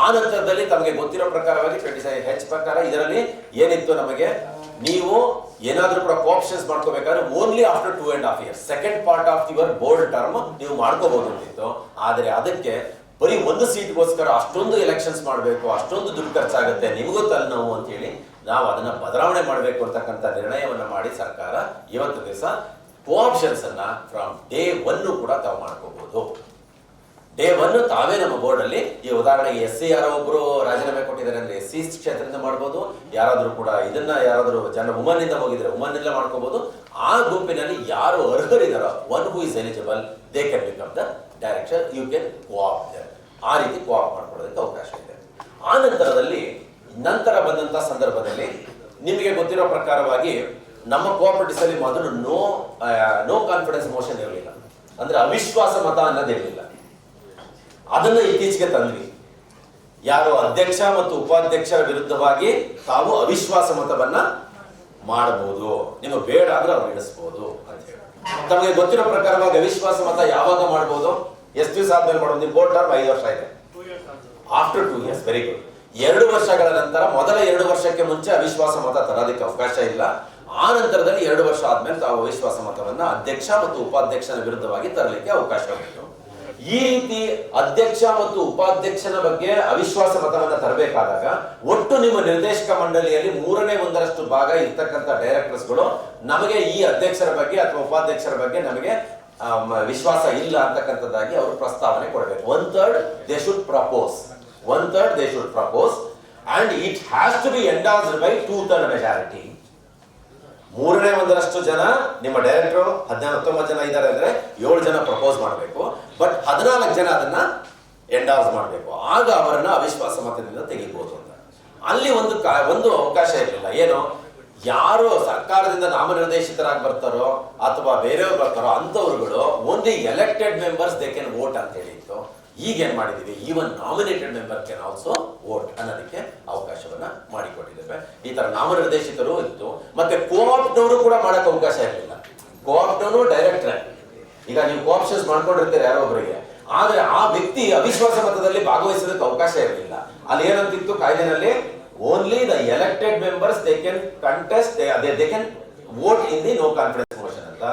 ಆ ನಂತರದಲ್ಲಿ ತಮಗೆ ಗೊತ್ತಿರೋ ಪ್ರಕಾರವಾಗಿ 25H ಪ್ರಕಾರ ಇದರಲ್ಲಿ ಏನಿತ್ತು, ನಮಗೆ ನೀವು ಏನಾದ್ರೂ ಕೂಡ ಕೋಆಪ್ಷನ್ಸ್ ಮಾಡ್ಕೋಬೇಕಾದ್ರೆ only after 2.5 years second part of your board term ನೀವು ಮಾಡ್ಕೋಬಹುದು ಅಂತಿತ್ತು. ಆದರೆ ಅದಕ್ಕೆ ಬರೀ ಒಂದು ಸೀಟ್ಗೋಸ್ಕರ ಅಷ್ಟೊಂದು ಎಲೆಕ್ಷನ್ಸ್ ಮಾಡಬೇಕು, ಅಷ್ಟೊಂದು ದುಡ್ಡು ಖರ್ಚಾಗುತ್ತೆ, ನಿಮಗೂ ತಲೆನೋವು ಅಂತ ಹೇಳಿ ನಾವು ಅದನ್ನ ಬದಲಾವಣೆ ಮಾಡಬೇಕು ಅಂತಕ್ಕಂಥ ನಿರ್ಣಯವನ್ನ ಮಾಡಿ ಸರ್ಕಾರ ಇವತ್ತು ದಿವಸ ಕೋಆಪ್ಷನ್ಸ್ ಅನ್ನ ಫ್ರಮ್ ಡೇ 1 ಕೂಡ ತಾವು ಮಾಡ್ಕೋಬಹುದು. ಡೇ 1 ತಾವೇ ನಮ್ಮ ಬೋರ್ಡ್ ಅಲ್ಲಿ, ಈ ಉದಾಹರಣೆಗೆ SC ಯಾರೋ ಒಬ್ರು ರಾಜೀನಾಮೆ ಕೊಟ್ಟಿದ್ದಾರೆ ಅಂದ್ರೆ SC ಕ್ಷೇತ್ರದಿಂದ ಮಾಡ್ಬೋದು, ಯಾರಾದ್ರೂ ಕೂಡ ಇದನ್ನ ಯಾರಾದ್ರೂ ವುಮನ್ ಇಂದ ಹೋಗಿದ್ರೆ ವುಮನ್ ಇಂದ ಮಾಡ್ಕೋಬಹುದು. ಆ ಗುಂಪಿನಲ್ಲಿ ಯಾರು ಅರ್ಹರಿದಾರೋ one who is eligible they can become the director, you can coopt. ಆ ರೀತಿ ಕೋಆಪ್ಟ್ ಮಾಡ್ಕೊಳ್ಳೋದಕ್ಕೆ ಅವಕಾಶ ಇದೆ. ಆ ನಂತರ ಬಂದಂತ ಸಂದರ್ಭದಲ್ಲಿ ನಿಮಗೆ ಗೊತ್ತಿರೋ ಪ್ರಕಾರವಾಗಿ ನಮ್ಮ ಕೋಆಪರೇಟಿವ್ಸ್ ಅಲ್ಲಿ ಮೊದಲು ನೋ ಕಾನ್ಫಿಡೆನ್ಸ್ ಮೋಷನ್ ಇರಲಿಲ್ಲ, ಅಂದ್ರೆ ಅವಿಶ್ವಾಸ ಮತ ಅನ್ನೋದಿರಲಿಲ್ಲ. ಅದನ್ನ ಇತ್ತೀಚೆಗೆ ತಂದ್ವಿ. ಯಾರು ಅಧ್ಯಕ್ಷ ಮತ್ತು ಉಪಾಧ್ಯಕ್ಷರ ವಿರುದ್ಧವಾಗಿ ತಾವು ಅವಿಶ್ವಾಸ ಮತವನ್ನ ಮಾಡಬಹುದು, ನಿಮಗೆ ಬೇಡ ಅಂದ್ರೆ ಅವ್ರು ಇಳಿಸಬಹುದು ಅಂತ ಹೇಳಿ. ತಮಗೆ ಗೊತ್ತಿರೋ ಪ್ರಕಾರವಾಗಿ ಅವಿಶ್ವಾಸ ಮತ ಯಾವಾಗ ಮಾಡಬಹುದು, ಎಷ್ಟು ದಿವಸ ಆದ್ಮೇಲೆ ಮಾಡಬಹುದು? ನಿಮ್ಮ ಬೋರ್ಡ್ ಟರ್ಮ್ 5 ವರ್ಷ ಇದೆ. After 2 years, very good. 2 ವರ್ಷಗಳ ನಂತರ, ಮೊದಲ 2 ವರ್ಷಕ್ಕೆ ಮುಂಚೆ ಅವಿಶ್ವಾಸ ಮತ ತರೋದಕ್ಕೆ ಅವಕಾಶ ಇಲ್ಲ. ಆ ನಂತರದಲ್ಲಿ 2 ವರ್ಷ ಆದ್ಮೇಲೆ ತಾವು ಅವಿಶ್ವಾಸ ಮತವನ್ನ ಅಧ್ಯಕ್ಷ ಮತ್ತು ಉಪಾಧ್ಯಕ್ಷನ ವಿರುದ್ಧವಾಗಿ ತರಲಿಕ್ಕೆ ಅವಕಾಶ ಉಂಟು. ಈ ರೀತಿ ಅಧ್ಯಕ್ಷ ಮತ್ತು ಉಪಾಧ್ಯಕ್ಷನ ಬಗ್ಗೆ ಅವಿಶ್ವಾಸ ಮತವನ್ನ ತರಬೇಕಾದಾಗ ಒಟ್ಟು ನಿಮ್ಮ ನಿರ್ದೇಶಕ ಮಂಡಳಿಯಲ್ಲಿ 1/3 ಭಾಗ ಇರ್ತಕ್ಕಂಥ ಡೈರೆಕ್ಟರ್ಸ್ಗಳು ನಮಗೆ ಈ ಅಧ್ಯಕ್ಷರ ಬಗ್ಗೆ ಅಥವಾ ಉಪಾಧ್ಯಕ್ಷರ ಬಗ್ಗೆ ನಮಗೆ ವಿಶ್ವಾಸ ಇಲ್ಲ ಅಂತಕ್ಕಂಥದ್ದಾಗಿ ಅವರು ಪ್ರಸ್ತಾವನೆ ಕೊಡಬೇಕು. 1/3 they should propose. 1/3 they should propose and it has to be endorsed by 2/3 majority. 1/3 ಜನ ನಿಮ್ಮ ಡೈರೆಕ್ಟರ್ 19 ಜನ ಇದ್ದಾರೆ ಅಂದ್ರೆ 7 ಜನ ಪ್ರಪೋಸ್ ಮಾಡಬೇಕು, ಬಟ್ 14 ಜನ ಅದನ್ನ ಎಂಡಾರ್ಸ್ ಮಾಡಬೇಕು. ಆಗ ಅವರನ್ನ ಅವಿಶ್ವಾಸ ಮತದಿಂದ ತೆಗಿಬಹುದು ಅಂತ. ಅಲ್ಲಿ ಒಂದು ಅವಕಾಶ ಇರಲಿಲ್ಲ. ಏನು, ಯಾರು ಸರ್ಕಾರದಿಂದ ನಾಮನಿರ್ದೇಶಿತರಾಗಿ ಬರ್ತಾರೋ ಅಥವಾ ಬೇರೆಯವ್ರು ಬರ್ತಾರೋ ಅಂತವ್ರುಗಳು only elected members they can vote ಅಂತ ಹೇಳಿತ್ತು. ಈಗ ಏನ್ ಮಾಡಿದೀವಿ, even nominated member can also vote ಅನ್ನೋದಕ್ಕೆ ಅವಕಾಶವನ್ನ ಮಾಡಿಕೊಟ್ಟಿದ್ದೇವೆ. ಈ ತರ ನಾಮನಿರ್ದೇಶಿತರು ಇತ್ತು. ಮತ್ತೆ ಕೋಆಪ್ಟ್ನವರು ಕೂಡ ಮಾಡಕ್ ಅವಕಾಶ ಇರಲಿಲ್ಲ. ಕೋಆಪ್ಟ್ನವರು ಡೈರೆಕ್ಟರ್, ಈಗ ನೀವು ಕೋಆಪ್ಷನ್ಸ್ ಮಾಡ್ಕೊಂಡಿರ್ತೀರಿ ಯಾರೋ ಒಬ್ಬರಿಗೆ, ಆದ್ರೆ ಆ ವ್ಯಕ್ತಿ ಅವಿಶ್ವಾಸ ಮತದಲ್ಲಿ ಭಾಗವಹಿಸೋದಕ್ಕೆ ಅವಕಾಶ ಇರಲಿಲ್ಲ. ಅಲ್ಲಿ ಏನಂತಿತ್ತು ಕಾಯ್ದೆನಲ್ಲಿ, only the elected members they can contest, they can vote in the no confidence motion ಅಂತ.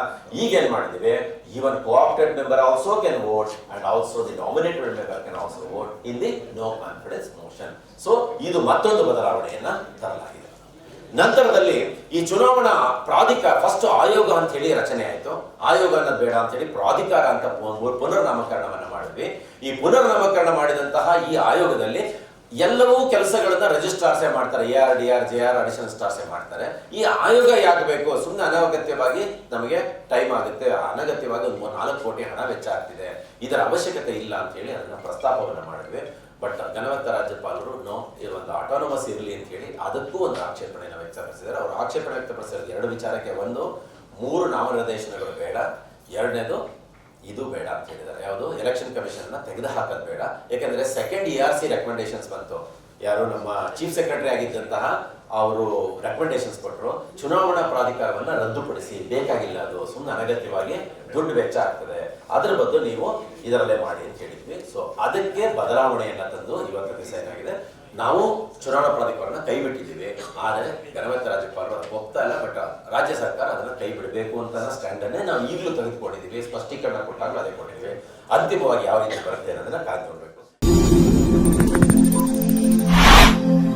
ಈಗ ಏನ್ ಮಾಡಿದಿವಿ, even co-opted member also can vote and also the nominated member can also vote in the no confidence motion. So ಇದು ಮತ್ತೊಂದು ಬದಲಾವಣೆಯನ್ನ ತರಲಾಗಿದೆ. ನಂತರದಲ್ಲಿ ಈ ಚುನಾವಣಾ ಪ್ರಾಧಿಕಾರ, ಫಸ್ಟ್ ಆಯೋಗ ಅಂತ ಹೇಳಿ ರಚನೆ ಆಯಿತು. ಆಯೋಗ ಅನ್ನೋದು ಬೇಡ ಅಂತ ಹೇಳಿ ಪ್ರಾಧಿಕಾರ ಅಂತ ಪುನರ್ನಾಮಕರಣವನ್ನ ಮಾಡಿದ್ವಿ. ಈ ಪುನರ್ನಾಮಕರಣ ಮಾಡಿದಂತಹ ಈ ಆಯೋಗದಲ್ಲಿ ಎಲ್ಲವೂ ಕೆಲಸಗಳನ್ನ ರಿಜಿಸ್ಟ್ರಾರ್ಸೇ ಮಾಡ್ತಾರೆ. AR, DR, JR ಅಡಿಷನಲ್ ಸ್ಟಾರ್ಸೇ ಮಾಡ್ತಾರೆ. ಈ ಆಯೋಗ ಯಾಕೆ ಬೇಕು? ಸುಮ್ಮನೆ ಅನಗತ್ಯವಾಗಿ ನಮಗೆ ಟೈಮ್ ಆಗುತ್ತೆ, ಅನಗತ್ಯವಾಗಿ 4 ಕೋಟಿ ಹಣ ವೆಚ್ಚ ಆಗ್ತಿದೆ, ಇದರ ಅವಶ್ಯಕತೆ ಇಲ್ಲ ಅಂತ ಹೇಳಿ ಅದನ್ನ ಪ್ರಸ್ತಾಪವನ್ನ ಮಾಡಿದ್ವಿ. ಬಟ್ ಘನವತ್ತ ರಾಜ್ಯಪಾಲರು ಈ ಒಂದು ಆಟೋನಮಸ್ ಇರಲಿ ಅಂತ ಹೇಳಿ ಅದಕ್ಕೂ ಒಂದು ಆಕ್ಷೇಪಣೆಯನ್ನು ವ್ಯಕ್ತಪಡಿಸಿದ್ದಾರೆ. ಅವರು ಆಕ್ಷೇಪಣೆ ವ್ಯಕ್ತಪಡಿಸಿರೋದು 2 ವಿಚಾರಕ್ಕೆ. ಒಂದು, 3 ನಾಮನಿರ್ದೇಶನಗಳು ಬೇಡ. 2ನೇದು, ಇದು ಬೇಡ ಅಂತ ಹೇಳಿದ್ದಾರೆ. ಯಾವುದು, ಎಲೆಕ್ಷನ್ ಕಮಿಷನ್ ತೆಗೆದು ಹಾಕೋದು ಬೇಡ. ಯಾಕಂದ್ರೆ ಸೆಕೆಂಡ್ ERC ರೆಕಮೆಂಡೇಶನ್ಸ್ ಬಂತು. ಯಾರು ನಮ್ಮ ಚೀಫ್ ಸೆಕ್ರೆಟರಿ ಆಗಿದ್ದಂತಹ ಅವರು ರೆಕಮೆಂಡೇಶನ್ಸ್ ಕೊಟ್ಟರು, ಚುನಾವಣಾ ಪ್ರಾಧಿಕಾರವನ್ನ ರದ್ದುಪಡಿಸಿ, ಬೇಕಾಗಿಲ್ಲ, ಅದು ಸುಮ್ಮನೆ ಅನಗತ್ಯವಾಗಿ ದುಡ್ಡು ವೆಚ್ಚ ಆಗ್ತದೆ, ಅದರ ಬದಲು ನೀವು ಇದರಲ್ಲೇ ಮಾಡಿ ಅಂತ ಹೇಳಿದ್ವಿ. ಸೊ ಅದಕ್ಕೆ ಬದಲಾವಣೆಯನ್ನ ತಂದು ಇವತ್ತು ದಿವಸ ಏನಾಗಿದೆ, ನಾವು ಚುನಾವಣಾ ಪ್ರಾಧಿಕಾರನ ಕೈ ಬಿಟ್ಟಿದ್ದೀವಿ. ಆದರೆ ಘನವತ್ತ ರಾಜ್ಯಪಾಲರು ಅದಕ್ಕೆ ಹೋಗ್ತಾ ಇಲ್ಲ. ಬಟ್ ರಾಜ್ಯ ಸರ್ಕಾರ ಅದನ್ನ ಕೈ ಬಿಡಬೇಕು ಅಂತ ಸ್ಟ್ಯಾಂಡ್ ಅನ್ನೇ ನಾವು ಈಗಲೂ ತೆಗೆದುಕೊಂಡಿದ್ದೀವಿ. ಸ್ಪಷ್ಟೀಕರಣ ಕೊಟ್ಟಾಗಲೂ ಅದೇ ಕೊಟ್ಟಿದ್ದೀವಿ. ಅಂತಿಮವಾಗಿ ಯಾವ ರೀತಿ ಬರುತ್ತೆ ಅನ್ನೋದನ್ನ ಕಾಯ್ದುಕೊಂಡು